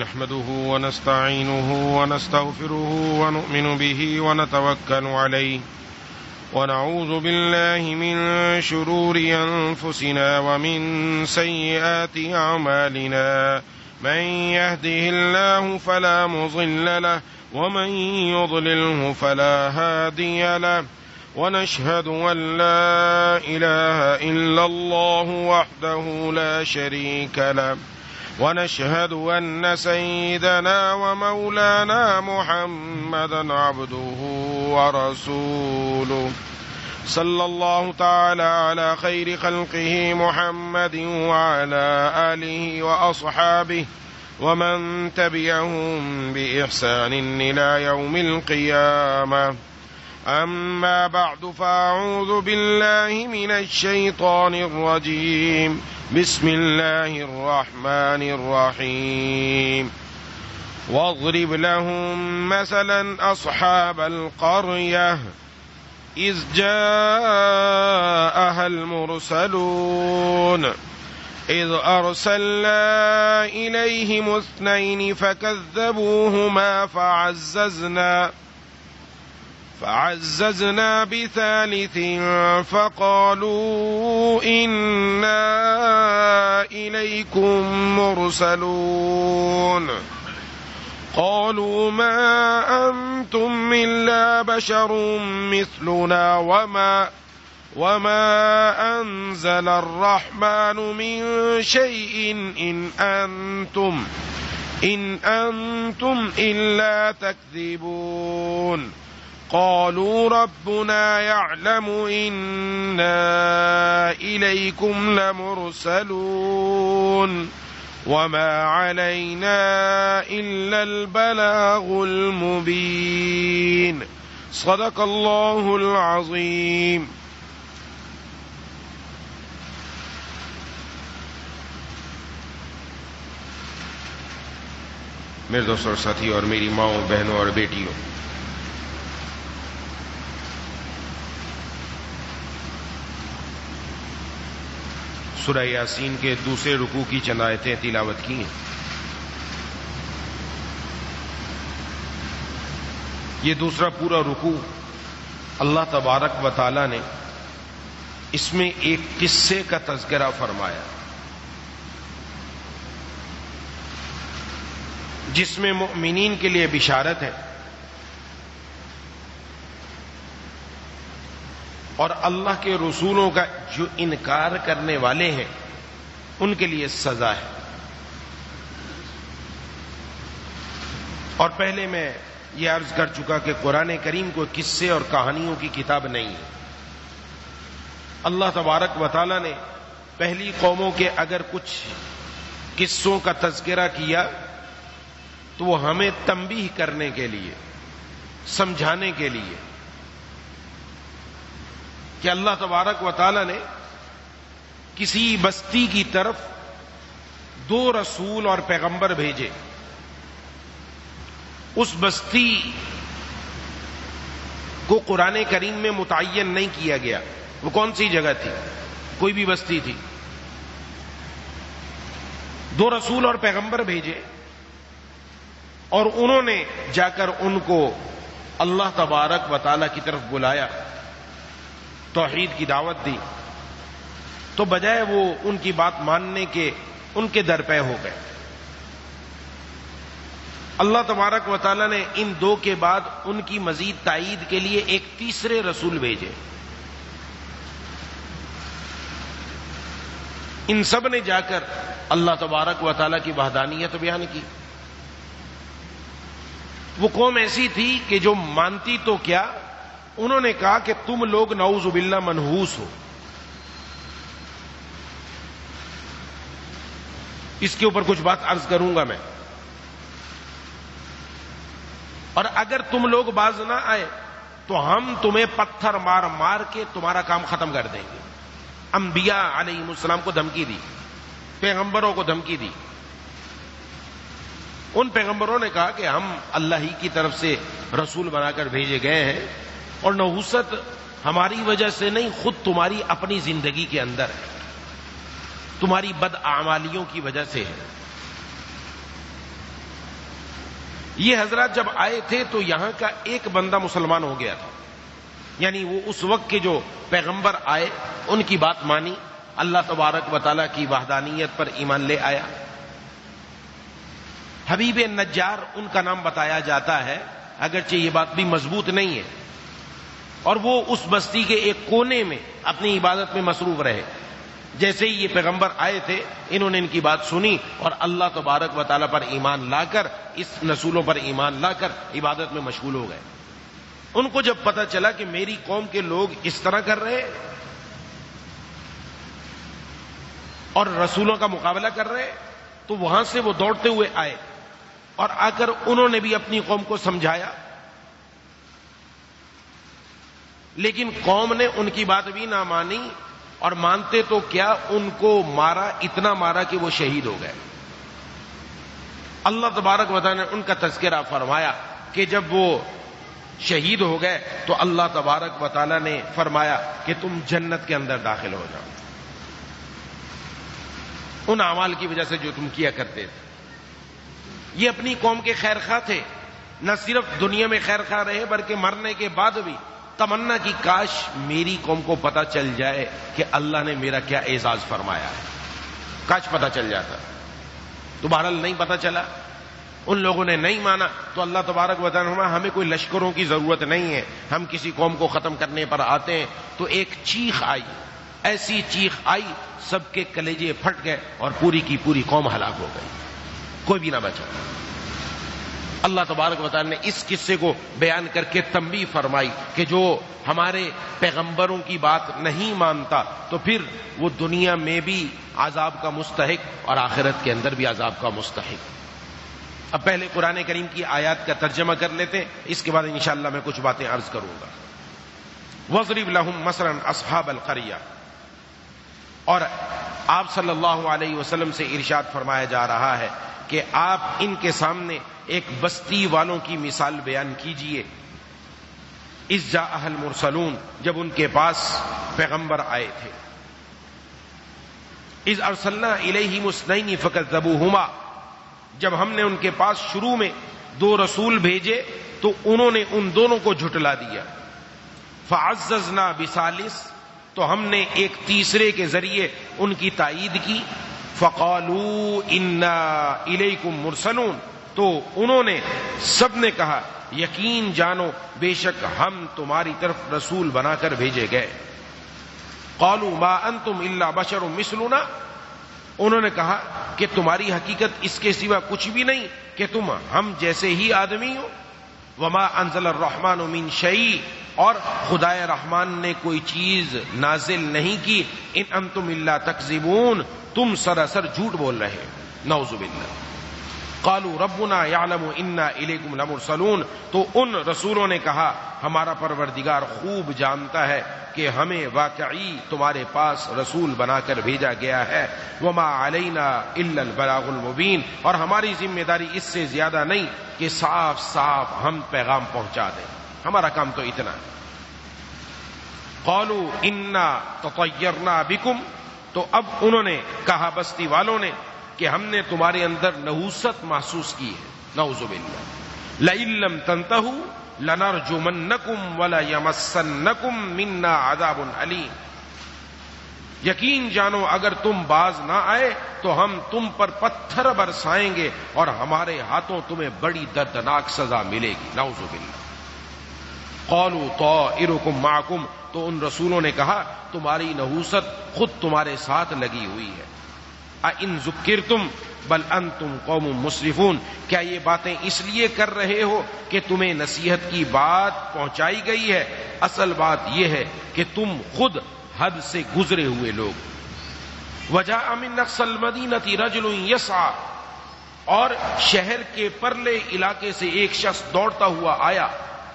نحمده ونستعينه ونستغفره ونؤمن به ونتوكل عليه ونعوذ بالله من شرور أنفسنا ومن سيئات أعمالنا من يهده الله فلا مضل له ومن يضلله فلا هادي له ونشهد أن لا إله إلا الله وحده لا شريك له ونشهد أن سيدنا ومولانا محمدا عبده ورسوله صلى الله تعالى على خير خلقه محمد وعلى آله وأصحابه ومن تبعهم بإحسان إلى يوم القيامة. أما بعد فأعوذ بالله من الشيطان الرجيم. بسم الله الرحمن الرحيم. واضرب لهم مثلا أصحاب القرية إذ جاءها المرسلون إذ أرسلنا إليهم 2 فكذبوهما فعززنا ب3 فقالوا إنا إليكم مرسلون قالوا ما أنتم إلا بشر مثلنا وما أنزل الرحمن من شيء إن أنتم إلا تكذبون قالوا ربنا يعلم إنا إليكم لمرسلون وما علينا إلا البلاغ المبين. صدق الله العظيم. میرے دوستوں اور ساتھی اور میری ماؤں بہنوں اور بیٹیوں، سورہ یاسین کے دوسرے رکوع کی چند آیتیں تلاوت کی ہیں. یہ دوسرا پورا رکوع اللہ تبارک و تعالی نے اس میں ایک قصے کا تذکرہ فرمایا جس میں مؤمنین کے لیے بشارت ہے اور اللہ کے رسولوں کا جو انکار کرنے والے ہیں ان کے لیے سزا ہے. اور پہلے میں یہ عرض کر چکا کہ قرآن کریم کوئی قصے اور کہانیوں کی کتاب نہیں ہے. اللہ تبارک و تعالی نے پہلی قوموں کے اگر کچھ قصوں کا تذکرہ کیا تو وہ ہمیں تنبیہ کرنے کے لیے، سمجھانے کے لیے کہ اللہ تبارک و تعالی نے کسی بستی کی طرف 2 رسول اور پیغمبر بھیجے. اس بستی کو قرآن کریم میں متعین نہیں کیا گیا وہ کون سی جگہ تھی، کوئی بھی بستی تھی. 2 رسول اور پیغمبر بھیجے اور انہوں نے جا کر ان کو اللہ تبارک و تعالی کی طرف بلایا، توحید کی دعوت دی. تو بجائے وہ ان کی بات ماننے کے ان کے در پہ ہو گئے. اللہ تبارک و تعالی نے ان 2 کے بعد ان کی مزید تائید کے لیے ایک تیسرے رسول بھیجے. ان سب نے جا کر اللہ تبارک و تعالی کی وحدانیت بیان کی. وہ قوم ایسی تھی کہ جو مانتی تو کیا، انہوں نے کہا کہ تم لوگ نعوذ باللہ منحوس ہو. اس کے اوپر کچھ بات عرض کروں گا میں. اور اگر تم لوگ باز نہ آئے تو ہم تمہیں پتھر مار مار کے تمہارا کام ختم کر دیں گے. انبیاء علیہم السلام کو دھمکی دی، پیغمبروں کو دھمکی دی. ان پیغمبروں نے کہا کہ ہم اللہ ہی کی طرف سے رسول بنا کر بھیجے گئے ہیں اور نحوست ہماری وجہ سے نہیں، خود تمہاری اپنی زندگی کے اندر ہے، تمہاری بد اعمالیوں کی وجہ سے ہے. یہ حضرات جب آئے تھے تو یہاں کا ایک بندہ مسلمان ہو گیا تھا، یعنی وہ اس وقت کے جو پیغمبر آئے ان کی بات مانی، اللہ تبارک و تعالیٰ کی وحدانیت پر ایمان لے آیا۔ حبیب نجار ان کا نام بتایا جاتا ہے، اگرچہ یہ بات بھی مضبوط نہیں ہے، اور وہ اس بستی کے ایک کونے میں اپنی عبادت میں مصروف رہے۔ جیسے ہی یہ پیغمبر آئے تھے انہوں نے ان کی بات سنی اور اللہ تبارک و تعالیٰ پر ایمان لا کر، اس رسولوں پر ایمان لا کر عبادت میں مشغول ہو گئے۔ ان کو جب پتہ چلا کہ میری قوم کے لوگ اس طرح کر رہے اور رسولوں کا مقابلہ کر رہے، تو وہاں سے وہ دوڑتے ہوئے آئے اور آ کر انہوں نے بھی اپنی قوم کو سمجھایا، لیکن قوم نے ان کی بات بھی نہ مانی، اور مانتے تو کیا ان کو مارا، اتنا مارا کہ وہ شہید ہو گئے۔ اللہ تبارک و تعالیٰ نے ان کا تذکرہ فرمایا کہ جب وہ شہید ہو گئے تو اللہ تبارک و تعالیٰ نے فرمایا کہ تم جنت کے اندر داخل ہو جاؤ، ان اعمال کی وجہ سے جو تم کیا کرتے تھے۔ یہ اپنی قوم کے خیر خواہ تھے، نہ صرف دنیا میں خیر خواہ رہے بلکہ مرنے کے بعد بھی تمنا کی کاش میری قوم کو پتہ چل جائے کہ اللہ نے میرا کیا اعزاز فرمایا ہے، کاش پتہ چل جاتا۔ تو بہرحال نہیں پتہ چلا، ان لوگوں نے نہیں مانا، تو اللہ تبارک و تعالیٰ نے ہمیں کوئی لشکروں کی ضرورت نہیں ہے، ہم کسی قوم کو ختم کرنے پر آتے ہیں۔ تو ایک چیخ آئی، ایسی چیخ آئی سب کے کلیجے پھٹ گئے اور پوری کی پوری قوم ہلاک ہو گئی، کوئی بھی نہ بچا۔ اللہ تبارک و تعالیٰ نے اس قصے کو بیان کر کے تنبیہ فرمائی کہ جو ہمارے پیغمبروں کی بات نہیں مانتا تو پھر وہ دنیا میں بھی عذاب کا مستحق اور آخرت کے اندر بھی عذاب کا مستحق۔ اب پہلے قرآن کریم کی آیات کا ترجمہ کر لیتے ہیں، اس کے بعد انشاءاللہ میں کچھ باتیں عرض کروں گا۔ وَاضْرِبْ لَهُمْ مَثَلًا أَصْحَابَ الْقَرْيَةِ، اور آپ صلی اللہ علیہ وسلم سے ارشاد فرمایا جا رہا ہے کہ آپ ان کے سامنے ایک بستی والوں کی مثال بیان کیجئے۔ اذ جاءها المرسلون، جب ان کے پاس پیغمبر آئے تھے۔ اذ ارسلنا الیہم اثنین فکذبوہما، جب ہم نے ان کے پاس شروع میں 2 رسول بھیجے تو انہوں نے ان دونوں کو جھٹلا دیا۔ فعززنا بثالث، تو ہم نے ایک تیسرے کے ذریعے ان کی تائید کی۔ فقالوا انا الیکم مرسلون، تو انہوں نے سب نے کہا یقین جانو بے شک ہم تمہاری طرف رسول بنا کر بھیجے گئے۔ قالوا ما انتم الا بشر مثلنا، انہوں نے کہا کہ تمہاری حقیقت اس کے سوا کچھ بھی نہیں کہ تم ہم جیسے ہی آدمی ہو۔ وما انزل الرحمن من شیء، اور خدائے رحمان نے کوئی چیز نازل نہیں کی۔ ان انتم الا تکذبون، تم سراسر جھوٹ بول رہے، نعوذ باللہ۔ قالوا ربنا یعلم انا الیکم لمرسلون، تو ان رسولوں نے کہا ہمارا پروردگار خوب جانتا ہے کہ ہمیں واقعی تمہارے پاس رسول بنا کر بھیجا گیا ہے۔ وما علینا الا البلاغ المبین، اور ہماری ذمہ داری اس سے زیادہ نہیں کہ صاف صاف ہم پیغام پہنچا دیں، ہمارا کام تو اتنا ہے۔ قالوا انا تطیرنا بکم، تو اب انہوں نے کہا بستی والوں نے کہ ہم نے تمہارے اندر نحوست محسوس کی ہے، نعوذ باللہ۔ لئن لم تنتہوا لنرجمنکم وليمسنکم منا عذاب علیم، یقین جانو اگر تم باز نہ آئے تو ہم تم پر پتھر برسائیں گے اور ہمارے ہاتھوں تمہیں بڑی دردناک سزا ملے گی، نعوذ باللہ۔ قالوا طائرکم معکم، تو ان رسولوں نے کہا تمہاری نحوست خود تمہارے ساتھ لگی ہوئی ہے۔ اَإِن ذُكِّرْتُمْ بل انتم قوم مسرفون، کیا یہ باتیں اس لیے کر رہے ہو کہ تمہیں نصیحت کی بات پہنچائی گئی ہے؟ اصل بات یہ ہے کہ تم خود حد سے گزرے ہوئے لوگ۔ وجاء من اقصى المدینة رجل یسعى، اور شہر کے پرلے علاقے سے ایک شخص دوڑتا ہوا آیا۔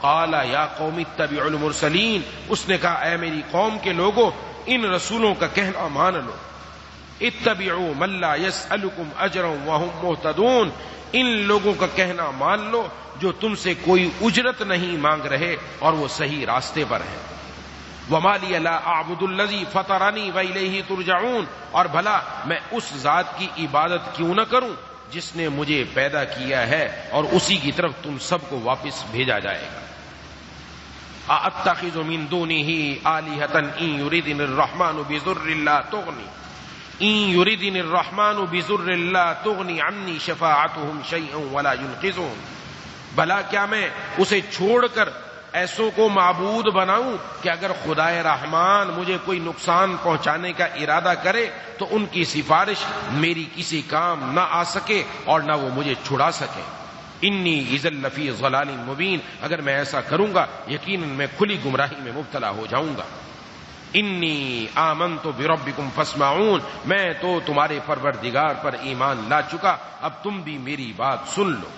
قال یا قوم اتبعوا المرسلین، اس نے کہا اے میری قوم کے لوگوں ان رسولوں کا کہنا مان لو۔ اتبعوا من لا يسألكم اجرا وهم مهتدون، ان لوگوں کا کہنا مان لو جو تم سے کوئی اجرت نہیں مانگ رہے اور وہ صحیح راستے پر ہیں۔ وما لي لا اعبد الذي فطرني واليه ترجعون، اور بھلا میں اس ذات کی عبادت کیوں نہ کروں جس نے مجھے پیدا کیا ہے اور اسی کی طرف تم سب کو واپس بھیجا جائے گا۔ اَأَتَّخِذُ مِن دُونِهِ آلِهَةً إِن يُرِدْنِ الرَّحْمَنُ بِضُرٍّ لَا تُغْنِ إِن يُرِدْنِ الرَّحْمَنُ بِضُرٍّ لَا تُغْنِ عَنِّي شَفَاعَتُهُمْ شَيْئًا وَلَا يُنْقِذُونَ، بھلا کیا میں اسے چھوڑ کر ایسوں کو معبود بناؤں کہ اگر خدائے رحمان مجھے کوئی نقصان پہنچانے کا ارادہ کرے تو ان کی سفارش میری کسی کام نہ آ سکے اور نہ وہ مجھے چھڑا سکے۔ انی اذا لفی ضلال مبین، اگر میں ایسا کروں گا یقیناً میں کھلی گمراہی میں مبتلا ہو جاؤں گا۔ انی آمنت بربکم فاسمعون، میں تو تمہارے پروردگار پر ایمان لا چکا، اب تم بھی میری بات سن لو۔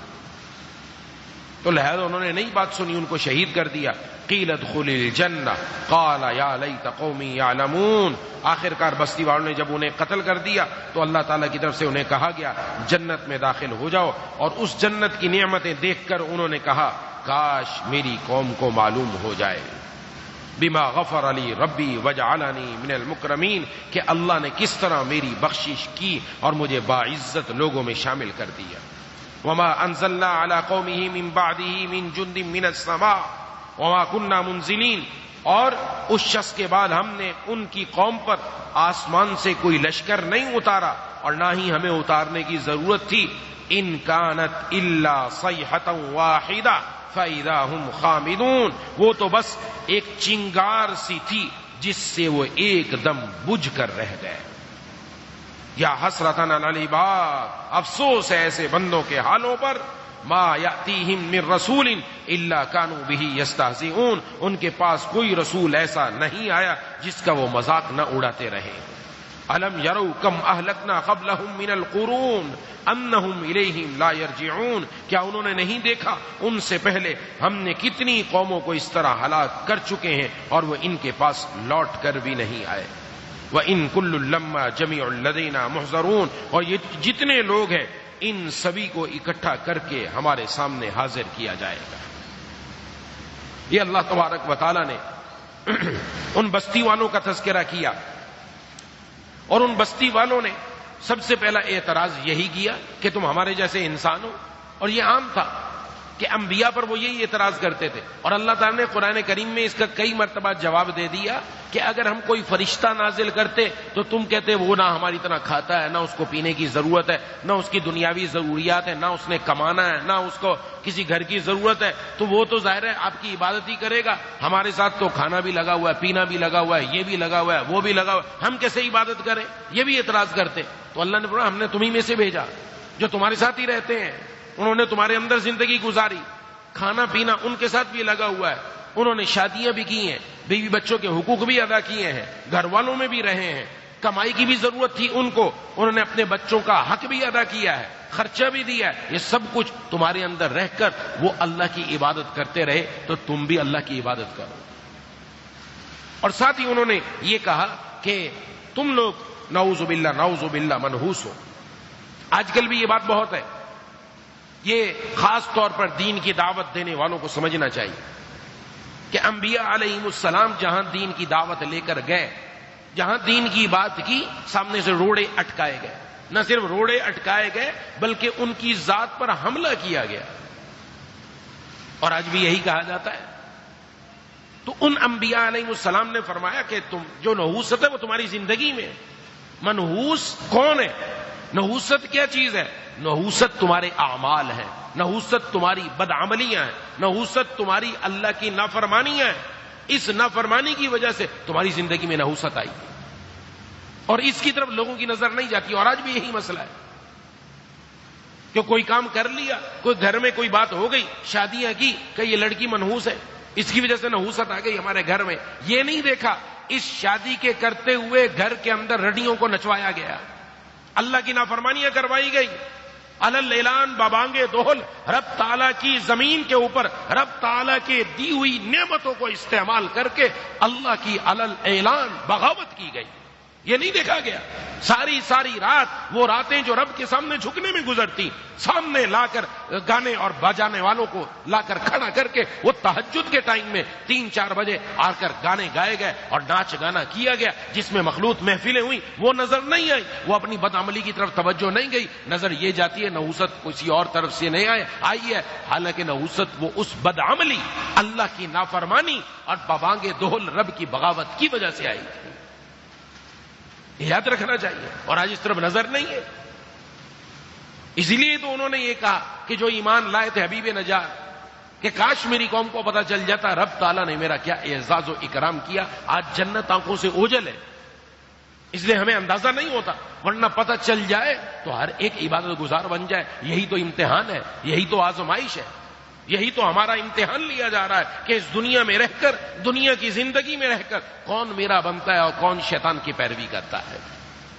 تو لہذا انہوں نے نئی بات سنی، ان کو شہید کر دیا۔ قیل ادخل الجنہ قال یا لیت قومی یعلمون، آخر کار بستی والوں نے جب انہیں قتل کر دیا تو اللہ تعالیٰ کی طرف سے انہیں کہا گیا جنت میں داخل ہو جاؤ، اور اس جنت کی نعمتیں دیکھ کر انہوں نے کہا کاش میری قوم کو معلوم ہو جائے بما غفر علی ربی وجعلنی من المکرمین، کہ اللہ نے کس طرح میری بخشش کی اور مجھے باعزت لوگوں میں شامل کر دیا۔ وما انزلنا على قومه من بعده من جند من السماء وما كنا منزلین، اور اس شخص کے بعد ہم نے ان کی قوم پر آسمان سے کوئی لشکر نہیں اتارا اور نہ ہی ہمیں اتارنے کی ضرورت تھی۔ ان كانت الا صيحة واحدة فاذا هم خامدون، وہ تو بس ایک چنگار سی تھی جس سے وہ ایک دم بجھ کر رہ گئے۔ یا حسرتاً علی العباد، افسوس ہے ایسے بندوں کے حالوں پر، ما یأتیہم من رسول الا کانوا بہ یستہزئون، ان کے پاس کوئی رسول ایسا نہیں آیا جس کا وہ مذاق نہ اڑاتے رہے۔ الم یروا کم اہلکنا قبلہم من القرون انہم الیہم لا یرجعون، کیا انہوں نے نہیں دیکھا ان سے پہلے ہم نے کتنی قوموں کو اس طرح ہلاک کر چکے ہیں اور وہ ان کے پاس لوٹ کر بھی نہیں آئے۔ وَإِن كُلٌّ لَمَّا جَمِيعٌ لَدَيْنَا مُحْضَرُونَ، اور یہ جتنے لوگ ہیں ان سبھی کو اکٹھا کر کے ہمارے سامنے حاضر کیا جائے گا۔ یہ اللہ تبارک و تعالیٰ نے ان بستی والوں کا تذکرہ کیا، اور ان بستی والوں نے سب سے پہلا اعتراض یہی کیا کہ تم ہمارے جیسے انسان ہو، اور یہ عام تھا کہ انبیاء پر وہ یہی اعتراض کرتے تھے، اور اللہ تعالیٰ نے قرآن کریم میں اس کا کئی مرتبہ جواب دے دیا کہ اگر ہم کوئی فرشتہ نازل کرتے تو تم کہتے وہ نہ ہماری طرح کھاتا ہے، نہ اس کو پینے کی ضرورت ہے، نہ اس کی دنیاوی ضروریات ہیں، نہ اس نے کمانا ہے، نہ اس کو کسی گھر کی ضرورت ہے، تو وہ تو ظاہر ہے آپ کی عبادت ہی کرے گا، ہمارے ساتھ تو کھانا بھی لگا ہوا ہے، پینا بھی لگا ہوا ہے، یہ بھی لگا ہوا ہے، وہ بھی لگا ہوا ہے، ہم کیسے عبادت کریں؟ یہ بھی اعتراض کرتے۔ تو اللہ نے فرمایا ہم نے تمہیں میں سے بھیجا جو تمہارے ساتھ ہی رہتے ہیں، انہوں نے تمہارے اندر زندگی گزاری، کھانا پینا ان کے ساتھ بھی لگا ہوا ہے، انہوں نے شادیاں بھی کی ہیں، بیوی بچوں کے حقوق بھی ادا کیے ہیں، گھر والوں میں بھی رہے ہیں، کمائی کی بھی ضرورت تھی ان کو، انہوں نے اپنے بچوں کا حق بھی ادا کیا ہے، خرچہ بھی دیا ہے، یہ سب کچھ تمہارے اندر رہ کر وہ اللہ کی عبادت کرتے رہے، تو تم بھی اللہ کی عبادت کرو۔ اور ساتھ ہی انہوں نے یہ کہا کہ تم لوگ نعوذ باللہ منحوس ہو۔ آج کل بھی یہ بات بہت ہے، یہ خاص طور پر دین کی دعوت دینے والوں کو سمجھنا چاہیے کہ انبیاء علیہم السلام جہاں دین کی دعوت لے کر گئے، جہاں دین کی بات کی، سامنے سے روڑے اٹکائے گئے، نہ صرف روڑے اٹکائے گئے بلکہ ان کی ذات پر حملہ کیا گیا، اور آج بھی یہی کہا جاتا ہے۔ تو ان انبیاء علیہم السلام نے فرمایا کہ تم جو نحوست ہے وہ تمہاری زندگی میں ہے۔ منحوس کون ہے؟ نحوست کیا چیز ہے؟ نحوست تمہارے اعمال ہیں، نحوست تمہاری بدعملیاں ہیں، نحوست تمہاری اللہ کی نافرمانیاں ہیں۔ اس نافرمانی کی وجہ سے تمہاری زندگی میں نحوست آئی اور اس کی طرف لوگوں کی نظر نہیں جاتی، اور آج بھی یہی مسئلہ ہے کہ کوئی کام کر لیا، کوئی گھر میں کوئی بات ہو گئی، شادیاں کی کہ یہ لڑکی منحوس ہے، اس کی وجہ سے نحوست آ گئی ہمارے گھر میں۔ یہ نہیں دیکھا اس شادی کے کرتے ہوئے گھر کے اندر رڈیوں کو نچوایا گیا، اللہ کی نافرمانیاں کروائی گئی، علل اعلان بابانگے دوہل، رب تعالیٰ کی زمین کے اوپر رب تعالیٰ کے دی ہوئی نعمتوں کو استعمال کر کے اللہ کی علل اعلان بغاوت کی گئی۔ یہ نہیں دیکھا گیا؟ ساری ساری رات وہ راتیں جو رب کے سامنے جھکنے میں گزرتی، سامنے لا کر گانے اور بجانے والوں کو لا کر کھڑا کر کے وہ تہجد کے ٹائم میں 3-4 بجے آ کر گانے گائے گئے اور ناچ گانا کیا گیا، جس میں مخلوط محفلیں ہوئی، وہ نظر نہیں آئی، وہ اپنی بدعملی کی طرف توجہ نہیں گئی، نظر یہ جاتی ہے نحوست کسی اور طرف سے نہیں آئی ہے، حالانکہ نحوست وہ اس بدعملی، اللہ کی نافرمانی اور ببانگ دہل رب کی بغاوت کی وجہ سے آئی تھی۔ یاد رکھنا چاہیے، اور آج اس طرف نظر نہیں ہے۔ اسی لیے تو انہوں نے یہ کہا کہ جو ایمان لائے تھے حبیب نجات، کہ کاش میری قوم کو پتہ چل جاتا رب تعالیٰ نے میرا کیا اعزاز و اکرام کیا، آج جنت آنکھوں سے اوجھل ہے، اس لیے ہمیں اندازہ نہیں ہوتا، ورنہ پتہ چل جائے تو ہر ایک عبادت گزار بن جائے۔ یہی تو امتحان ہے، یہی تو آزمائش ہے، یہی تو ہمارا امتحان لیا جا رہا ہے کہ اس دنیا میں رہ کر، دنیا کی زندگی میں رہ کر کون میرا بنتا ہے اور کون شیطان کی پیروی کرتا ہے،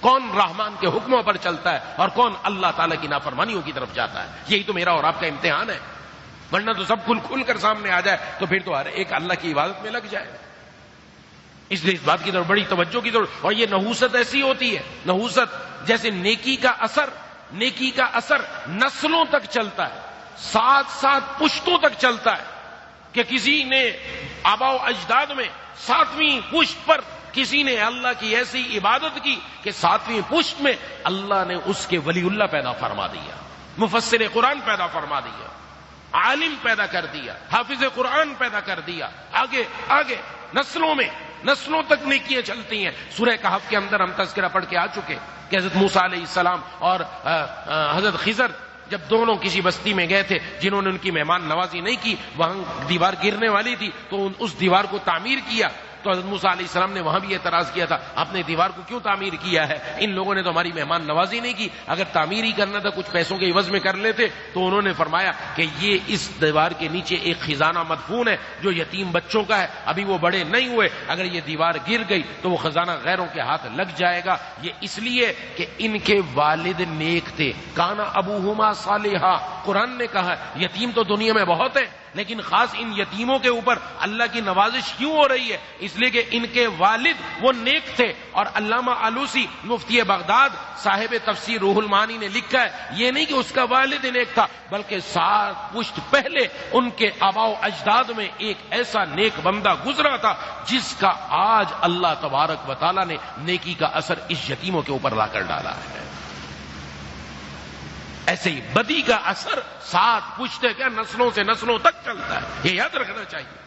کون رحمان کے حکموں پر چلتا ہے اور کون اللہ تعالیٰ کی نافرمانیوں کی طرف جاتا ہے۔ یہی تو میرا اور آپ کا امتحان ہے، ورنہ تو سب کھل کر سامنے آ جائے تو پھر تو ہر ایک اللہ کی عبادت میں لگ جائے۔ اس لیے اس بات کی طرف بڑی توجہ کی ضرورت۔ اور یہ نحوست ایسی ہوتی ہے، نحوست جیسے نیکی کا اثر نسلوں تک چلتا ہے، 7 پشتوں تک چلتا ہے، کہ کسی نے آباء و اجداد میں 7ویں پشت پر کسی نے اللہ کی ایسی عبادت کی کہ 7ویں پشت میں اللہ نے اس کے ولی اللہ پیدا فرما دیا، مفسر قرآن پیدا فرما دیا، عالم پیدا کر دیا، حافظ قرآن پیدا کر دیا، آگے نسلوں تک نیکیاں چلتی ہیں۔ سورہ کہف کے اندر ہم تذکرہ پڑھ کے آ چکے کہ حضرت موسیٰ علیہ السلام اور حضرت خضر جب دونوں کسی بستی میں گئے تھے، جنہوں نے ان کی مہمان نوازی نہیں کی، وہاں دیوار گرنے والی تھی تو اس دیوار کو تعمیر کیا، تو حضرت موسیٰ علیہ السلام نے وہاں بھی اعتراض کیا تھا، آپ نے دیوار کو کیوں تعمیر کیا ہے؟ ان لوگوں نے تو ہماری مہمان نوازی نہیں کی، اگر تعمیر ہی کرنا تھا کچھ پیسوں کے عوض میں کر لیتے۔ تو انہوں نے فرمایا کہ یہ اس دیوار کے نیچے ایک خزانہ مدفون ہے جو یتیم بچوں کا ہے، ابھی وہ بڑے نہیں ہوئے، اگر یہ دیوار گر گئی تو وہ خزانہ غیروں کے ہاتھ لگ جائے گا۔ یہ اس لیے کہ ان کے والد نیک تھے، کانا ابوہما صالحا، قرآن نے کہا یتیم تو دنیا میں بہت ہے، لیکن خاص ان یتیموں کے اوپر اللہ کی نوازش کیوں ہو رہی ہے؟ اس لیے کہ ان کے والد وہ نیک تھے۔ اور علامہ آلوسی مفتی بغداد صاحب تفسیر روح المعانی نے لکھا ہے، یہ نہیں کہ اس کا والد نیک تھا، بلکہ 7 پشت پہلے ان کے آباء و اجداد میں ایک ایسا نیک بندہ گزرا تھا جس کا آج اللہ تبارک و تعالیٰ نے نیکی کا اثر اس یتیموں کے اوپر لا کر ڈالا ہے۔ ایسے ہی بدی کا اثر 7 پشتے کیا نسلوں سے نسلوں تک چلتا ہے، یہ یاد رکھنا چاہیے،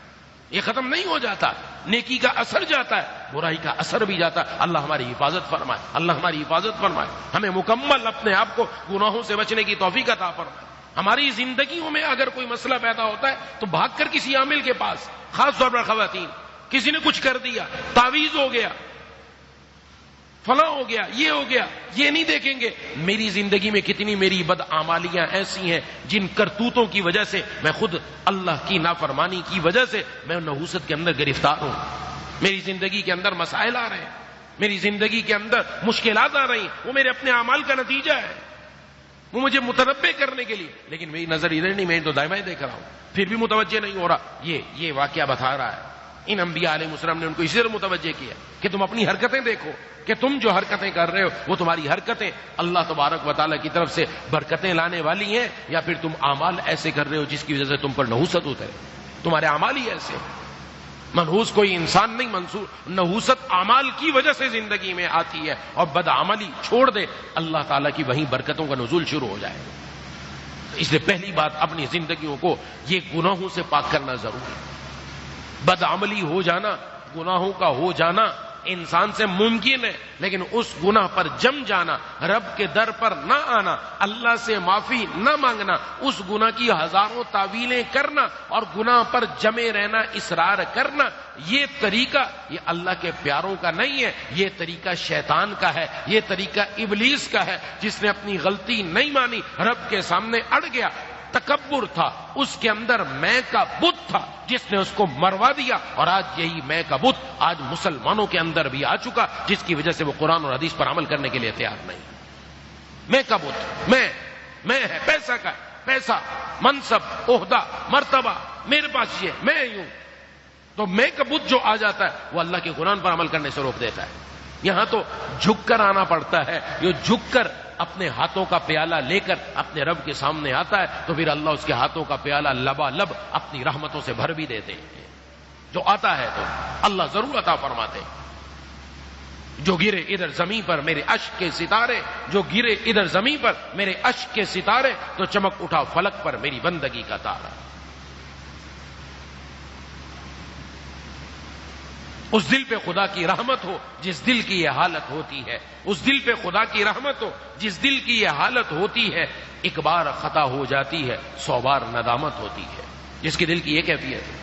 یہ ختم نہیں ہو جاتا، نیکی کا اثر جاتا ہے، برائی کا اثر بھی جاتا ہے۔ اللہ ہماری حفاظت فرمائے، اللہ ہماری حفاظت فرمائے، ہمیں مکمل اپنے آپ کو گناہوں سے بچنے کی توفیق عطا فرمائے۔ ہماری زندگیوں میں اگر کوئی مسئلہ پیدا ہوتا ہے تو بھاگ کر کسی عامل کے پاس، خاص طور پر خواتین، کسی نے کچھ کر دیا، تعویذ ہو گیا، فلاں ہو گیا، یہ ہو گیا، یہ نہیں دیکھیں گے میری زندگی میں کتنی میری بدعمالیاں ایسی ہیں جن کرتوتوں کی وجہ سے میں خود اللہ کی نافرمانی کی وجہ سے میں نحوست کے اندر گرفتار ہوں، میری زندگی کے اندر مسائل آ رہے ہیں، میری زندگی کے اندر مشکلات آ رہی ہیں، وہ میرے اپنے اعمال کا نتیجہ ہے، وہ مجھے متنبع کرنے کے لیے، لیکن میری نظر ادھر نہیں، میں تو دائیں بائیں دیکھ رہا ہوں، پھر بھی متوجہ نہیں ہو رہا۔ یہ واقعہ بتا رہا ہے ان انبیاء علیہ السلام نے ان کو اسی طرح متوجہ کیا کہ تم اپنی حرکتیں دیکھو، کہ تم جو حرکتیں کر رہے ہو وہ تمہاری حرکتیں اللہ تبارک و تعالیٰ کی طرف سے برکتیں لانے والی ہیں، یا پھر تم اعمال ایسے کر رہے ہو جس کی وجہ سے تم پر نحوست اترے، تمہارے اعمال ہی ایسے۔ منحوس کوئی انسان نہیں، نحوست اعمال کی وجہ سے زندگی میں آتی ہے، اور بدعملی چھوڑ دے اللہ تعالیٰ کی وہیں برکتوں کا نزول شروع ہو جائے۔ اس لیے پہلی بات اپنی زندگیوں کو یہ گناہوں سے پاک کرنا ضروری ہے۔ بدعملی ہو جانا، گناہوں کا ہو جانا انسان سے ممکن ہے، لیکن اس گناہ پر جم جانا، رب کے در پر نہ آنا، اللہ سے معافی نہ مانگنا، اس گناہ کی ہزاروں تعویلیں کرنا اور گناہ پر جمے رہنا، اصرار کرنا، یہ طریقہ یہ اللہ کے پیاروں کا نہیں ہے، یہ طریقہ شیطان کا ہے، یہ طریقہ ابلیس کا ہے، جس نے اپنی غلطی نہیں مانی، رب کے سامنے اڑ گیا، تکبر تھا، اس کے اندر میں کا بت تھا جس نے اس کو مروا دیا، اور آج یہی میں کا بت آج مسلمانوں کے اندر بھی آ چکا، جس کی وجہ سے وہ قرآن اور حدیث پر عمل کرنے کے لیے تیار نہیں۔ میں کا بت، میں ہے، پیسہ کا ہے، پیسہ، منصب، عہدہ، مرتبہ، میرے پاس یہ، میں یوں، تو میں کا بت جو آ جاتا ہے وہ اللہ کے قرآن پر عمل کرنے سے روک دیتا ہے۔ یہاں تو جھک کر آنا پڑتا ہے. یہ جھک کر اپنے ہاتھوں کا پیالہ لے کر اپنے رب کے سامنے آتا ہے تو پھر اللہ اس کے ہاتھوں کا پیالہ لبالب اپنی رحمتوں سے بھر بھی دیتے ہیں. جو آتا ہے تو اللہ ضرور عطا فرماتے ہیں. جو گرے ادھر زمین پر میرے اشک کے ستارے، جو گرے ادھر زمین پر میرے اشک کے ستارے، تو چمک اٹھا فلک پر میری بندگی کا تارا. اس دل پہ خدا کی رحمت ہو جس دل کی یہ حالت ہوتی ہے. اس دل پہ خدا کی رحمت ہو جس دل کی یہ حالت ہوتی ہے. ایک بار خطا ہو جاتی ہے 100 بار ندامت ہوتی ہے. جس کے دل کی یہ کیفیت ہے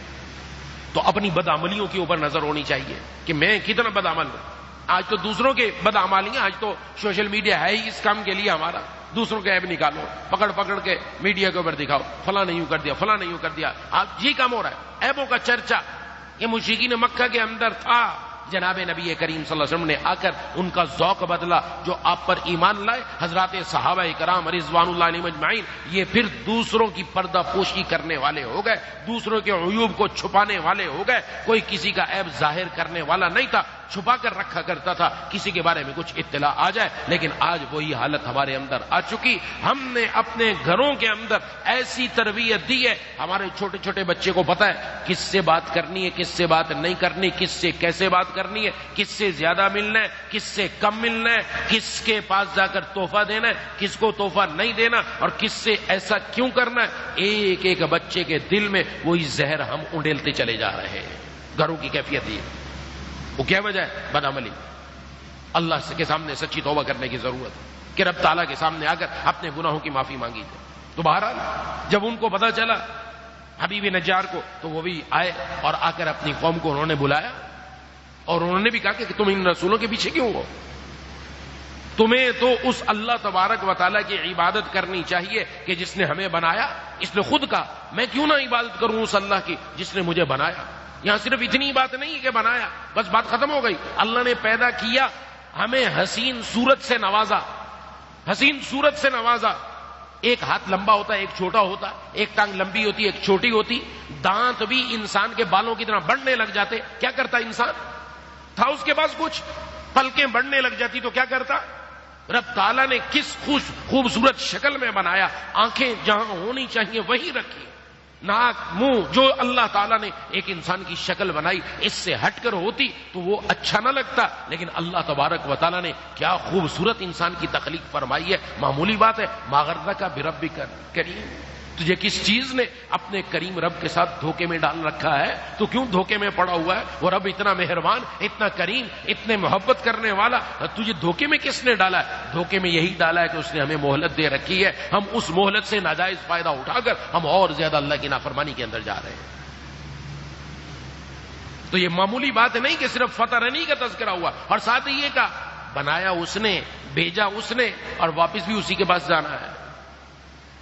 تو اپنی بدعملیوں کے اوپر نظر ہونی چاہیے کہ میں کتنا بدعمل ہوں. آج تو دوسروں کے بدعمالیاں، آج تو سوشل میڈیا ہے ہی اس کام کے لیے ہمارا. دوسروں کے عیب نکالو، پکڑ پکڑ کے میڈیا کے اوپر دکھاؤ، فلاں نے یوں کر دیا، فلاں نے یوں کر دیا. آج یہ کام ہو رہا ہے، عیبوں کا چرچا. یہ مشرکین مکہ کے اندر تھا. جناب نبی کریم صلی اللہ علیہ وسلم نے آ کر ان کا ذوق بدلا. جو آپ پر ایمان لائے حضرات صحابہ کرام رضوان اللہ علیہم اجمعین، یہ پھر دوسروں کی پردہ پوشی کرنے والے ہو گئے، دوسروں کے عیوب کو چھپانے والے ہو گئے. کوئی کسی کا عیب ظاہر کرنے والا نہیں تھا، چھپا کر رکھا کرتا تھا کسی کے بارے میں کچھ اطلاع آ جائے. لیکن آج وہی حالت ہمارے اندر آ چکی. ہم نے اپنے گھروں کے اندر ایسی تربیت دی ہے، ہمارے چھوٹے چھوٹے بچے کو پتا ہے کس سے بات کرنی ہے، کس سے بات نہیں کرنی، کس سے کیسے بات کرنی ہے، کس سے زیادہ ملنا ہے، کس سے کم ملنا ہے، کس کے پاس جا کر تحفہ دینا ہے، کس کو تحفہ نہیں دینا، اور کس سے ایسا کیوں کرنا ہے. ایک ایک بچے کے دل میں وہی زہر ہم انڈیلتے چلے جا رہے ہیں. گھروں کی کیفیت یہ، وہ کیا وجہ ہے؟ بدعملی. اللہ کے سامنے سچی توبہ کرنے کی ضرورت ہے کہ رب تعالیٰ کے سامنے آ کر اپنے گناہوں کی معافی مانگی جائے. تو بہرحال جب ان کو پتا چلا حبیب نجار کو، تو وہ بھی آئے اور آ کر اپنی قوم کو انہوں نے بلایا اور انہوں نے بھی کہا کہ تم ان رسولوں کے پیچھے کیوں ہو؟ تمہیں تو اس اللہ تبارک و تعالیٰ کی عبادت کرنی چاہیے کہ جس نے ہمیں بنایا. اس نے خود کہا میں کیوں نہ عبادت کروں اس اللہ کی جس نے مجھے بنایا. یہاں صرف اتنی بات نہیں کہ بنایا بس بات ختم ہو گئی. اللہ نے پیدا کیا، ہمیں حسین صورت سے نوازا، حسین صورت سے نوازا. ایک ہاتھ لمبا ہوتا ہے، ایک چھوٹا ہوتا، ایک ٹانگ لمبی ہوتی، ایک چھوٹی ہوتی. دانت بھی انسان کے بالوں کی طرح بڑھنے لگ جاتے. کیا کرتا انسان؟ تھا اس کے پاس کچھ؟ پلکیں بڑھنے لگ جاتی تو کیا کرتا؟ رب تعالیٰ نے کس خوبصورت شکل میں بنایا. آنکھیں جہاں ہونی چاہیے وہی رکھی، ناک منہ جو اللہ تعالیٰ نے ایک انسان کی شکل بنائی اس سے ہٹ کر ہوتی تو وہ اچھا نہ لگتا. لیکن اللہ تبارک و تعالیٰ نے کیا خوبصورت انسان کی تخلیق فرمائی ہے. معمولی بات ہے. ما غرک بربک کریم، تجھے کس چیز نے اپنے کریم رب کے ساتھ دھوکے میں ڈال رکھا ہے؟ تو کیوں دھوکے میں پڑا ہوا ہے؟ وہ رب اتنا مہربان، اتنا کریم، اتنے محبت کرنے والا، تجھے دھوکے میں کس نے ڈالا ہے؟ دھوکے میں یہی ڈالا ہے کہ اس نے ہمیں مہلت دے رکھی ہے. ہم اس مہلت سے ناجائز فائدہ اٹھا کر ہم اور زیادہ اللہ کی نافرمانی کے اندر جا رہے ہیں. تو یہ معمولی بات نہیں کہ صرف فتح رنی کا تذکرہ ہوا اور ساتھ ہی یہ کہا بنایا اس نے، بھیجا اس نے، اور واپس بھی اسی کے پاس جانا ہے.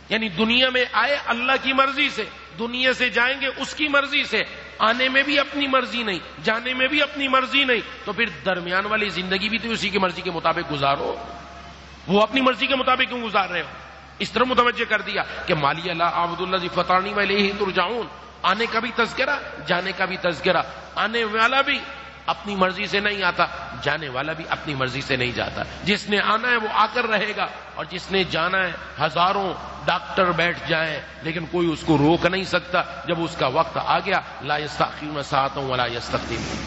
یعنی دنیا میں آئے اللہ کی مرضی سے، دنیا سے جائیں گے اس کی مرضی سے. آنے میں بھی اپنی مرضی نہیں، جانے میں بھی اپنی مرضی نہیں، تو پھر درمیان والی زندگی بھی تو اسی کی مرضی کے مطابق گزارو. وہ اپنی مرضی کے مطابق کیوں گزار رہے ہو؟ اس طرح متوجہ کر دیا کہ مالی اللہ عبد اللہ فطرنی ویلیہ ترجعون. آنے کا بھی تذکرہ، جانے کا بھی تذکرہ. آنے والا بھی اپنی مرضی سے نہیں آتا، جانے والا بھی اپنی مرضی سے نہیں جاتا. جس نے آنا ہے وہ آ کر رہے گا، اور جس نے جانا ہے ہزاروں ڈاکٹر بیٹھ جائیں لیکن کوئی اس کو روک نہیں سکتا. جب اس کا وقت آ گیا لا یستأخرون ساعۃ ولا یستقدمون.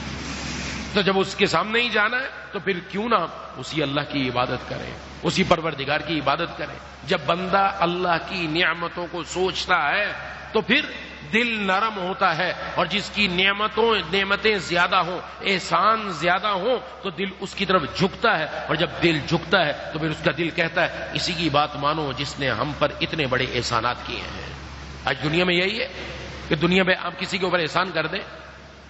تو جب اس کے سامنے ہی جانا ہے تو پھر کیوں نہ اسی اللہ کی عبادت کریں، اسی پروردگار کی عبادت کریں. جب بندہ اللہ کی نعمتوں کو سوچتا ہے تو پھر دل نرم ہوتا ہے، اور جس کی نعمتیں زیادہ ہوں، احسان زیادہ ہوں تو دل اس کی طرف جھکتا ہے. اور جب دل جھکتا ہے تو پھر اس کا دل کہتا ہے اسی کی بات مانو جس نے ہم پر اتنے بڑے احسانات کیے ہیں. آج دنیا میں یہی ہے کہ دنیا میں آپ کسی کے اوپر احسان کر دیں،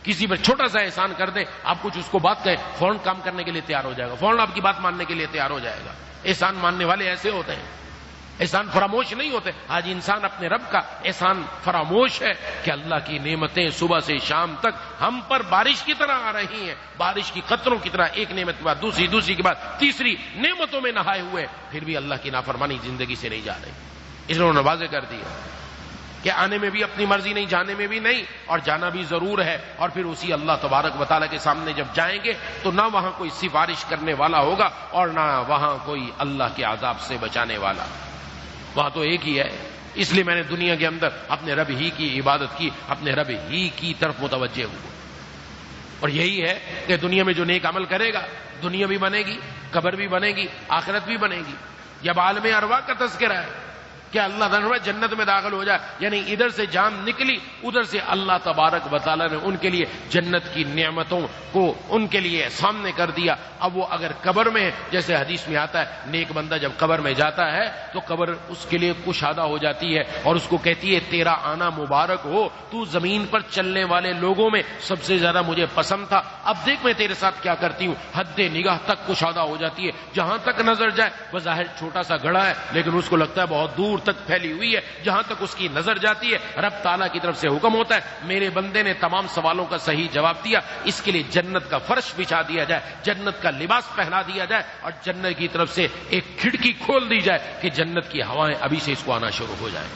کسی پر چھوٹا سا احسان کر دیں، آپ کچھ اس کو بات کہیں فوراً کام کرنے کے لیے تیار ہو جائے گا، فوراً آپ کی بات ماننے کے لیے تیار ہو جائے گا. احسان ماننے والے ایسے ہوتے ہیں، احسان فراموش نہیں ہوتے. آج انسان اپنے رب کا احسان فراموش ہے کہ اللہ کی نعمتیں صبح سے شام تک ہم پر بارش کی طرح آ رہی ہیں، بارش کی قطروں کی طرح، ایک نعمت کے بعد دوسری، دوسری کے بعد تیسری، نعمتوں میں نہائے ہوئے، پھر بھی اللہ کی نافرمانی زندگی سے نہیں جا رہی. اس نے واضح کر دیا کہ آنے میں بھی اپنی مرضی نہیں، جانے میں بھی نہیں، اور جانا بھی ضرور ہے، اور پھر اسی اللہ تبارک و تعالیٰ کے سامنے جب جائیں گے تو نہ وہاں کوئی سفارش کرنے والا ہوگا اور نہ وہاں کوئی اللہ کے عذاب سے بچانے والا، وہاں تو ایک ہی ہے۔ اس لیے میں نے دنیا کے اندر اپنے رب ہی کی عبادت کی، اپنے رب ہی کی طرف متوجہ ہوا، اور یہی ہے کہ دنیا میں جو نیک عمل کرے گا دنیا بھی بنے گی، قبر بھی بنے گی، آخرت بھی بنے گی۔ جب عالم ارواح کا تذکرہ ہے کہ اللہ تعالیٰ جنت میں داخل ہو جائے، یعنی ادھر سے جان نکلی ادھر سے اللہ تبارک و تعالیٰ نے ان کے لیے جنت کی نعمتوں کو ان کے لیے سامنے کر دیا۔ اب وہ اگر قبر میں ہے، جیسے حدیث میں آتا ہے نیک بندہ جب قبر میں جاتا ہے تو قبر اس کے لیے کشادہ ہو جاتی ہے اور اس کو کہتی ہے تیرا آنا مبارک ہو، تو زمین پر چلنے والے لوگوں میں سب سے زیادہ مجھے پسند تھا، اب دیکھ میں تیرے ساتھ کیا کرتی ہوں۔ حد نگاہ تک کشادہ ہو جاتی ہے، جہاں تک نظر جائے بظاہر چھوٹا سا گڑھا ہے لیکن اس کو لگتا ہے بہت دور تک پھیلی ہوئی ہے، جہاں تک اس کی نظر جاتی ہے رب تعالیٰ کی طرف سے حکم ہوتا ہے میرے بندے نے تمام سوالوں کا صحیح جواب دیا، اس کے لیے جنت کا فرش بچھا دیا جائے، جنت کا لباس پہنا دیا جائے، اور جنت کی طرف سے ایک کھڑکی کھول دی جائے کہ جنت کی ہوائیں ابھی سے اس کو آنا شروع ہو جائیں۔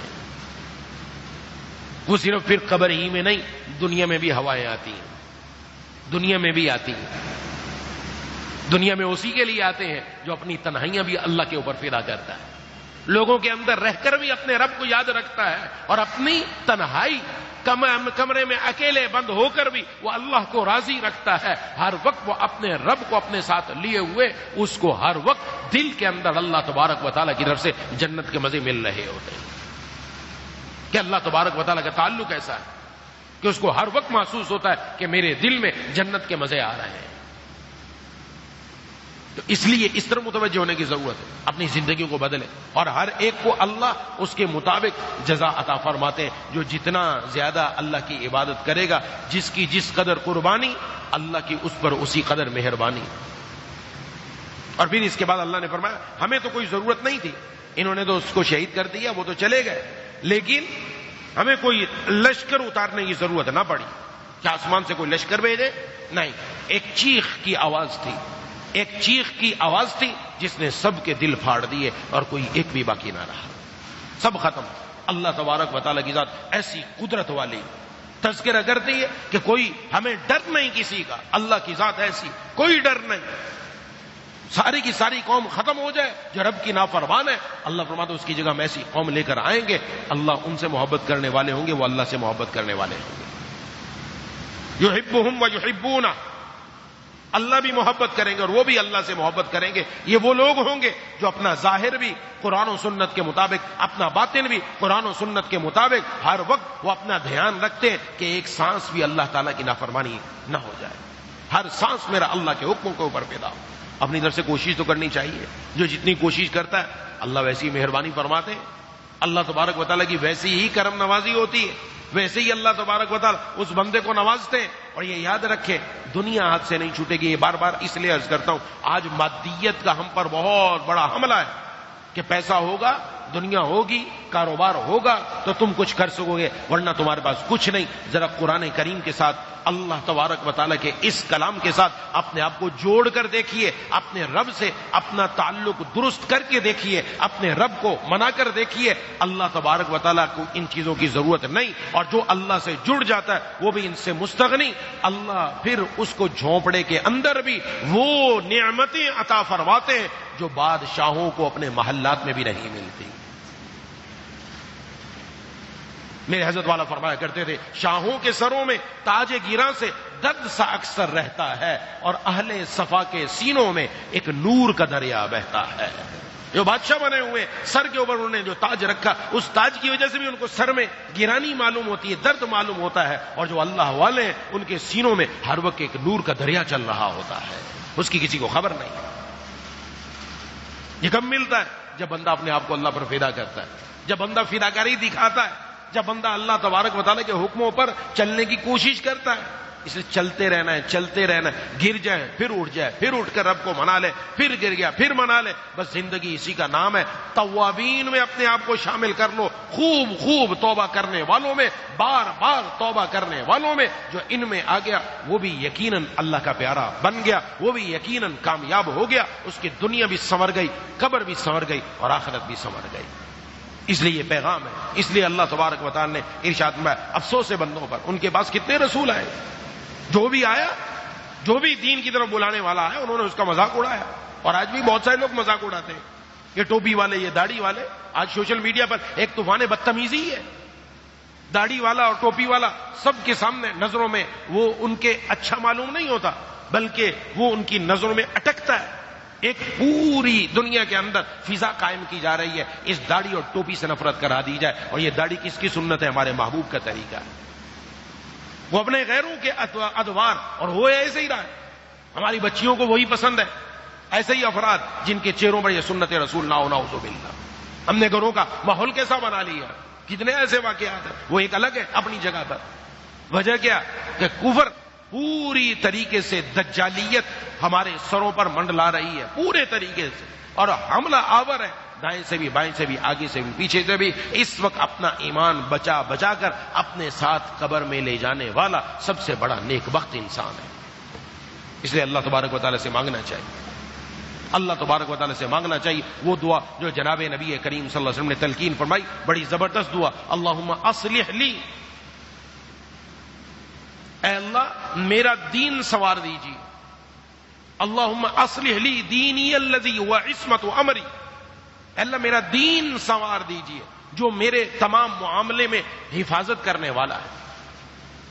وہ صرف پھر قبر ہی میں نہیں، دنیا میں بھی ہوائیں آتی ہیں، دنیا میں بھی آتی ہیں، دنیا میں اسی کے لیے آتے ہیں جو اپنی تنہائیاں بھی اللہ کے اوپر فدا کرتا ہے، لوگوں کے اندر رہ کر بھی اپنے رب کو یاد رکھتا ہے، اور اپنی تنہائی کمرے میں اکیلے بند ہو کر بھی وہ اللہ کو راضی رکھتا ہے، ہر وقت وہ اپنے رب کو اپنے ساتھ لیے ہوئے اس کو ہر وقت دل کے اندر اللہ تبارک و تعالیٰ کی طرف سے جنت کے مزے مل رہے ہوتے ہیں کہ اللہ تبارک و تعالیٰ کا تعلق ایسا ہے کہ اس کو ہر وقت محسوس ہوتا ہے کہ میرے دل میں جنت کے مزے آ رہے ہیں۔ تو اس لیے اس طرح متوجہ ہونے کی ضرورت ہے، اپنی زندگیوں کو بدلے، اور ہر ایک کو اللہ اس کے مطابق جزا عطا فرماتے ہیں، جو جتنا زیادہ اللہ کی عبادت کرے گا، جس کی جس قدر قربانی اللہ کی اس پر اسی قدر مہربانی۔ اور پھر اس کے بعد اللہ نے فرمایا ہمیں تو کوئی ضرورت نہیں تھی، انہوں نے تو اس کو شہید کر دیا، وہ تو چلے گئے، لیکن ہمیں کوئی لشکر اتارنے کی ضرورت نہ پڑی، کیا آسمان سے کوئی لشکر بھیجے؟ نہیں، ایک چیخ کی آواز تھی، ایک چیخ کی آواز تھی جس نے سب کے دل پھاڑ دیے اور کوئی ایک بھی باقی نہ رہا، سب ختم۔ اللہ تبارک و تعالیٰ کی ذات ایسی قدرت والی، تذکرہ کرتی ہے کہ کوئی ہمیں ڈر نہیں کسی کا، اللہ کی ذات ایسی کوئی ڈر نہیں، ساری کی ساری قوم ختم ہو جائے جو رب کی نافرمان ہے، اللہ فرماتا ہے اس کی جگہ ہم ایسی قوم لے کر آئیں گے، اللہ ان سے محبت کرنے والے ہوں گے، وہ اللہ سے محبت کرنے والے ہوں گے۔ یحبہم ویحبونہ، اللہ بھی محبت کریں گے اور وہ بھی اللہ سے محبت کریں گے۔ یہ وہ لوگ ہوں گے جو اپنا ظاہر بھی قرآن و سنت کے مطابق، اپنا باطن بھی قرآن و سنت کے مطابق، ہر وقت وہ اپنا دھیان رکھتے ہیں کہ ایک سانس بھی اللہ تعالیٰ کی نافرمانی نہ ہو جائے، ہر سانس میرا اللہ کے حکموں کے اوپر پیدا ہو۔ اپنی طرف سے کوشش تو کرنی چاہیے، جو جتنی کوشش کرتا ہے اللہ ویسی مہربانی فرماتے ہیں، اللہ تبارک و تعالیٰ کی ویسی ہی کرم نوازی ہوتی ہے، ویسے ہی اللہ تبارک و تعالیٰ اس بندے کو نوازتے ہیں۔ اور یہ یاد رکھے دنیا ہاتھ سے نہیں چھوٹے گی، یہ بار بار اس لیے عرض کرتا ہوں، آج مادیت کا ہم پر بہت بڑا حملہ ہے کہ پیسہ ہوگا، دنیا ہوگی، کاروبار ہوگا تو تم کچھ کر سکو گے، ورنہ تمہارے پاس کچھ نہیں۔ ذرا قرآن کریم کے ساتھ، اللہ تبارک و تعالیٰ کے اس کلام کے ساتھ اپنے آپ کو جوڑ کر دیکھیے، اپنے رب سے اپنا تعلق درست کر کے دیکھیے، اپنے رب کو منا کر دیکھیے۔ اللہ تبارک و تعالیٰ کو ان چیزوں کی ضرورت نہیں، اور جو اللہ سے جڑ جاتا ہے وہ بھی ان سے مستغنی، اللہ پھر اس کو جھونپڑے کے اندر بھی وہ نعمتیں عطا فرماتے ہیں جو بادشاہوں کو اپنے محلات میں بھی نہیں ملتی۔ میرے حضرت والا فرمایا کرتے تھے شاہوں کے سروں میں تاج گراں سے درد سا اکثر رہتا ہے، اور اہل صفا کے سینوں میں ایک نور کا دریا بہتا ہے۔ جو بادشاہ بنے ہوئے سر کے اوپر انہوں نے جو تاج رکھا، اس تاج کی وجہ سے بھی ان کو سر میں گرانی معلوم ہوتی ہے، درد معلوم ہوتا ہے، اور جو اللہ والے ہیں ان کے سینوں میں ہر وقت ایک نور کا دریا چل رہا ہوتا ہے، اس کی کسی کو خبر نہیں۔ یہ کب ملتا ہے؟ جب بندہ اپنے آپ کو اللہ پر فدا کرتا ہے، جب بندہ فداکاری دکھاتا ہے، جب بندہ اللہ تبارک و تعالیٰ کے حکموں پر چلنے کی کوشش کرتا ہے۔ اسے چلتے رہنا ہے، چلتے رہنا ہے، گر جائے پھر اٹھ جائے، پھر اٹھ کر رب کو منا لے، پھر گر گیا پھر منا لے، بس زندگی اسی کا نام ہے۔ توابین میں اپنے آپ کو شامل کر لو، خوب خوب توبہ کرنے والوں میں، بار بار توبہ کرنے والوں میں۔ جو ان میں آ گیا وہ بھی یقیناً اللہ کا پیارا بن گیا، وہ بھی یقیناً کامیاب ہو گیا، اس کی دنیا بھی سنور گئی، قبر بھی سنور گئی اور آخرت بھی سنور گئی۔ اس لیے یہ پیغام ہے. اس لیے اللہ تبارک و تعالی نے ارشاد میں افسوس ہے بندوں پر، ان کے پاس کتنے رسول آئے، جو بھی آیا، جو بھی دین کی طرف بلانے والا آیا، انہوں نے اس کا مذاق اڑایا. اور آج بھی بہت سارے لوگ مذاق اڑاتے ہیں، یہ ٹوپی والے، یہ داڑھی والے. آج سوشل میڈیا پر ایک طوفان بدتمیزی ہے. داڑھی والا اور ٹوپی والا سب کے سامنے نظروں میں وہ ان کے اچھا معلوم نہیں ہوتا، بلکہ وہ ان کی نظروں میں اٹکتا ہے. ایک پوری دنیا کے اندر فضا قائم کی جا رہی ہے، اس داڑھی اور ٹوپی سے نفرت کرا دی جائے. اور یہ داڑھی کس کی سنت ہے؟ ہمارے محبوب کا طریقہ ہے. وہ اپنے غیروں کے ادوار، اور وہ ایسے ہی رہا ہے. ہماری بچیوں کو وہی پسند ہے، ایسے ہی افراد جن کے چہروں پر یہ سنت رسول نہ ہونا ہو. ہم نے گھروں کا ماحول کیسا بنا لیا، کتنے ایسے واقعات ہیں. وہ ایک الگ ہے اپنی جگہ پر. وجہ کیا کہ کفر پوری طریقے سے دجالیت ہمارے سروں پر منڈلا رہی ہے پورے طریقے سے، اور حملہ آور ہے دائیں سے بھی، بائیں سے بھی، آگے سے بھی، پیچھے سے بھی. اس وقت اپنا ایمان بچا بچا کر اپنے ساتھ قبر میں لے جانے والا سب سے بڑا نیک بخت انسان ہے. اس لیے اللہ تبارک و تعالیٰ سے مانگنا چاہیے، اللہ تبارک و تعالیٰ سے مانگنا چاہیے وہ دعا جو جناب نبی کریم صلی اللہ علیہ وسلم نے تلقین فرمائی. بڑی زبردست دعا، اللہم اصلح لی، اے اللہ میرا دین سنوار دیجیے. اللہم اصلح لی دینی الذی ہوا عصمت امری، اے اللہ میرا دین سنوار دیجیے جو میرے تمام معاملے میں حفاظت کرنے والا ہے،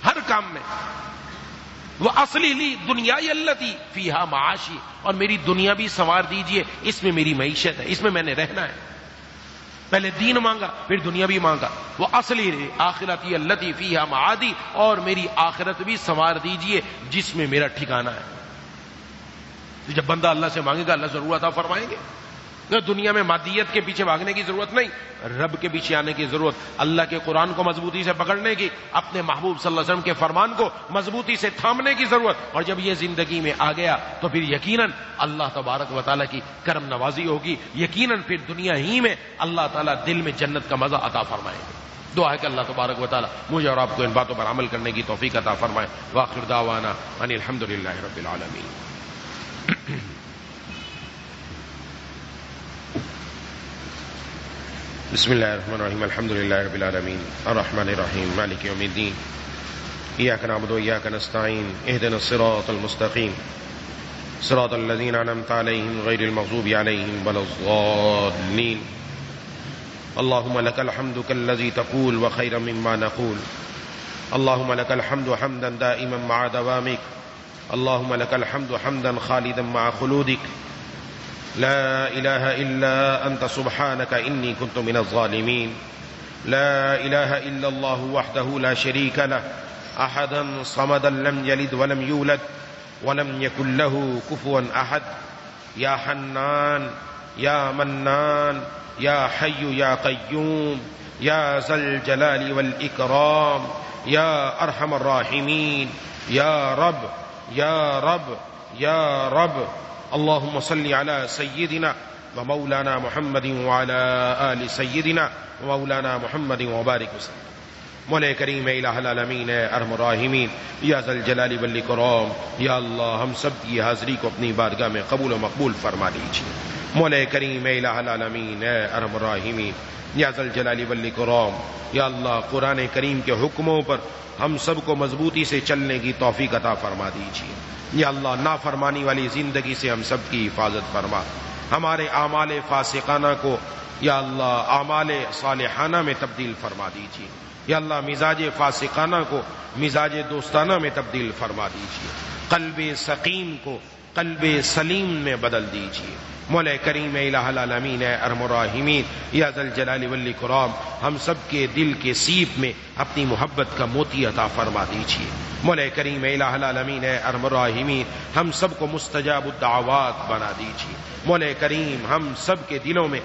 ہر کام میں. وہ اصلی لی دنیای التی فیہا معاشی، اور میری دنیا بھی سنوار دیجئے، اس میں میری معیشت ہے، اس میں میں نے رہنا ہے. پہلے دین مانگا پھر دنیا بھی مانگا. وہ اصلی لی آخرتی التی فیہا معادی، اور میری آخرت بھی سنوار دیجئے جس میں میرا ٹھکانہ ہے. تو جب بندہ اللہ سے مانگے گا اللہ ضرور عطا فرمائیں گے. دنیا میں مادیت کے پیچھے بھاگنے کی ضرورت نہیں، رب کے پیچھے آنے کی ضرورت، اللہ کے قرآن کو مضبوطی سے پکڑنے کی، اپنے محبوب صلی اللہ علیہ وسلم کے فرمان کو مضبوطی سے تھامنے کی ضرورت. اور جب یہ زندگی میں آ گیا تو پھر یقیناً اللہ تبارک و تعالیٰ کی کرم نوازی ہوگی، یقیناً پھر دنیا ہی میں اللہ تعالیٰ دل میں جنت کا مزہ عطا فرمائیں گے. دعا ہے کہ اللہ تبارک و تعالیٰ مجھے اور آپ کو ان باتوں پر عمل کرنے کی توفیق عطا فرمائے. وآخر دعوانا ان الحمدللہ رب العالمین. بسم اللہ الرحمن الرحیم. الحمد للہ رب العالمین الرحمن الرحیم مالک یوم الدین. ایاک نعبد و ایاک نستعین. اہدنا الصراط المستقیم صراط الذین انعمت علیہم غیر المغضوب علیہم ولا الضالین. اللهم لك الحمد كالذي تقول وخيرا مما نقول. اللهم لك الحمد حمدا دائما مع دوامك. اللهم لك الحمد حمدا خالدا مع خلودك. لا إله إلا أنت سبحانك إني كنت من الظالمين. لا إله إلا الله وحده لا شريك له أحدا صمدا لم يلد ولم يولد ولم يكن له كفوا أحد. يا حنان يا منان يا حي يا قيوم يا ذا الجلال والإكرام يا أرحم الراحمين. يا رب يا رب يا رب. اللهم صل على سيدنا ومولانا محمد وعلى آل سيدنا ومولانا محمد وبارك وسلم. مولا کریم الہ العالمین ارحم الراحمین یا ذا الجلال والاکرام، یا اللہ ہم سب کی حاضری کو اپنی بارگاہ میں قبول و مقبول فرما لیجیے. مولا کریم الہ العالمین ارحم الراحمین یا ذا الجلال والاکرام، یا اللہ قرآن کریم کے حکموں پر ہم سب کو مضبوطی سے چلنے کی توفیق عطا فرما دیجیے. یا اللہ نافرمانی والی زندگی سے ہم سب کی حفاظت فرما. ہمارے اعمال فاسقانہ کو یا اللہ اعمال صالحانہ میں تبدیل فرما دیجیے. یا اللہ مزاج فاسقانہ کو مزاج دوستانہ میں تبدیل فرما دیجیے. قلب سقیم کو قلب سلیم میں بدل دیجیے. مولا کریم الہ العالمین ارحم الراحمین یا ذا الجلال والاکرام ہم سب کے دل کے سیپ میں اپنی محبت کا موتی عطا فرما دیجیے. مولا کریم الہ العالمین ارحم الراحمین ہم سب کو مستجاب الدعوات بنا دیجیے. مولا کریم ہم سب کے دلوں میں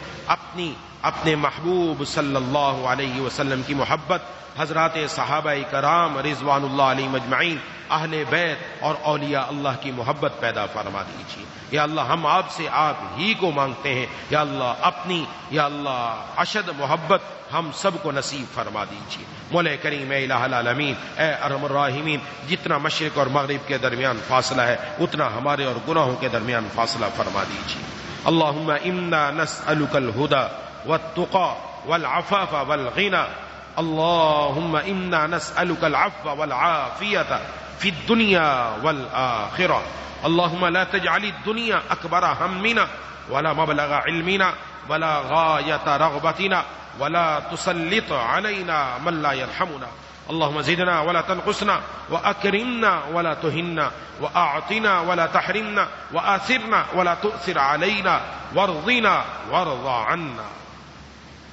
اپنے محبوب صلی اللہ علیہ وسلم کی محبت، حضرات صحابہ کرام رضوان اللہ علیہم اجمعین، اہل بیت اور اولیاء اللہ کی محبت پیدا فرما دیجیے. یا اللہ ہم آپ سے آپ ہی کو مانگتے ہیں. یا اللہ اشد محبت ہم سب کو نصیب فرما دیجیے. مولا کریم الہ العالمین اے ارحم الراحمین جتنا مشرق اور مغرب کے درمیان فاصلہ ہے اتنا ہمارے اور گناہوں کے درمیان فاصلہ فرما دیجیے. اللہم انا نسألک الہدی والتقی والعفاف والغنى اللهم إنا نسألك العفو والعافية في الدنيا والآخرة اللهم لا تجعل الدنيا أكبر همنا ولا مبلغ علمنا ولا غاية رغبتنا ولا تسلط علينا من لا يرحمنا اللهم زدنا ولا تنقصنا وأكرمنا ولا تهنا وأعطنا ولا تحرمنا وآثرنا ولا تؤثر علينا وارضنا وارض عنا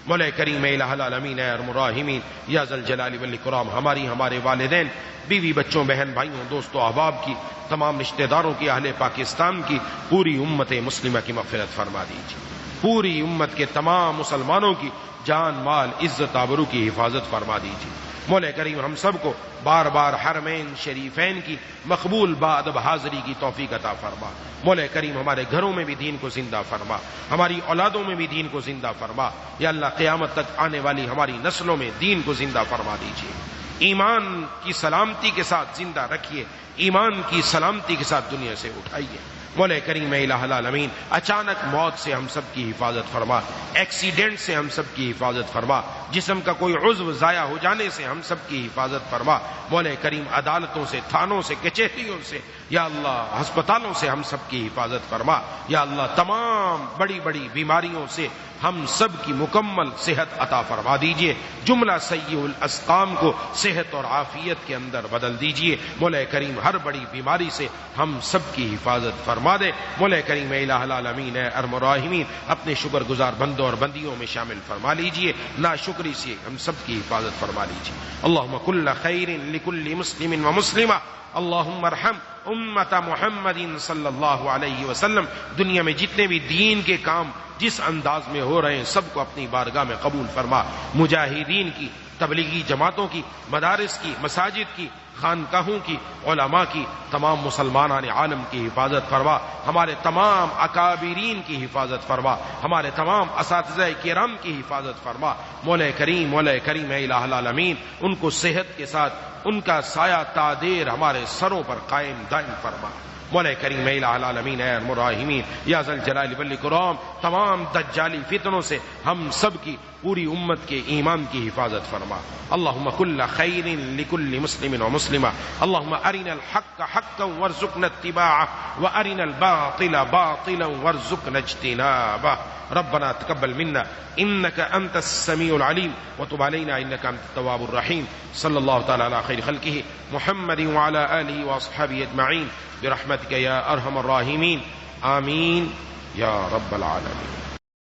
مولا کریم الہ العالمین اے ارحم الراحمین یا ذا الجلال والاکرام ہمارے والدین، بیوی، بچوں، بہن بھائیوں، دوستوں، احباب کی، تمام رشتہ داروں کی، اہل پاکستان کی، پوری امت مسلمہ کی مغفرت فرما دیجیے، پوری امت کے تمام مسلمانوں کی جان، مال، عزت، آبرو کی حفاظت فرما دیجیے مولا کریم ہم سب کو بار بار حرمین شریفین کی مقبول بادب حاضری کی توفیق عطا فرما مولا کریم ہمارے گھروں میں بھی دین کو زندہ فرما، ہماری اولادوں میں بھی دین کو زندہ فرما یا اللہ قیامت تک آنے والی ہماری نسلوں میں دین کو زندہ فرما دیجیے، ایمان کی سلامتی کے ساتھ زندہ رکھیے، ایمان کی سلامتی کے ساتھ دنیا سے اٹھائیے مولا کریم الہ العالمین اچانک موت سے ہم سب کی حفاظت فرما، ایکسیڈنٹ سے ہم سب کی حفاظت فرما، جسم کا کوئی عضو ضائع ہو جانے سے ہم سب کی حفاظت فرما مولا کریم عدالتوں سے، تھانوں سے، کچہریوں سے یا اللہ ہسپتالوں سے ہم سب کی حفاظت فرما یا اللہ تمام بڑی بڑی بیماریوں سے ہم سب کی مکمل صحت عطا فرما دیجئے، جملہ سیء الاسقام کو صحت اور عافیت کے اندر بدل دیجئے مولا کریم ہر بڑی بیماری سے ہم سب کی حفاظت فرما دے مولا کریم الہ العالمین اے ارحم الراحمین اپنے شکر گزار بندوں اور بندیوں میں شامل فرما لیجئے، ناشکری سے ہم سب کی حفاظت فرما لیجئے اللہم کل خیر لکل مسلم و مسلمہ اللہم ارحم امت محمد صلی اللہ علیہ وسلم، دنیا میں جتنے بھی دین کے کام جس انداز میں ہو رہے ہیں سب کو اپنی بارگاہ میں قبول فرما، مجاہدین کی، تبلیغی جماعتوں کی، مدارس کی، مساجد کی، خانقاہوں کی، علماء کی، تمام مسلمانان عالم کی حفاظت فرما، ہمارے تمام اکابرین کی حفاظت فرما، ہمارے تمام اساتذہ کرام کی حفاظت فرما مولا کریم الہ العالمین ان کو صحت کے ساتھ ان کا سایہ تادیر ہمارے سروں پر قائم دائم فرما مولا کریم الہ العالمین اے ارحم الراحمین یا ذا الجلال والاکرام تمام دجالی فتنوں سے ہم سب کی پوری امت کے ایمان کی حفاظت فرما اللہم کل خیر لکل مسلم و مسلمہ اللہم ارنا الحق حقا وارزقنا اتباعہ وارنا الباطل باطلا وارزقنا اجتنابہ ربنا تقبل منا انك انت السميع العليم وتب علينا انك انت التواب الرحيم صلى الله تعالى على خير خلقه محمد وعلى اله واصحابه اجمعين برحمتك يا ارحم الراحمين آمين يا رب العالمين.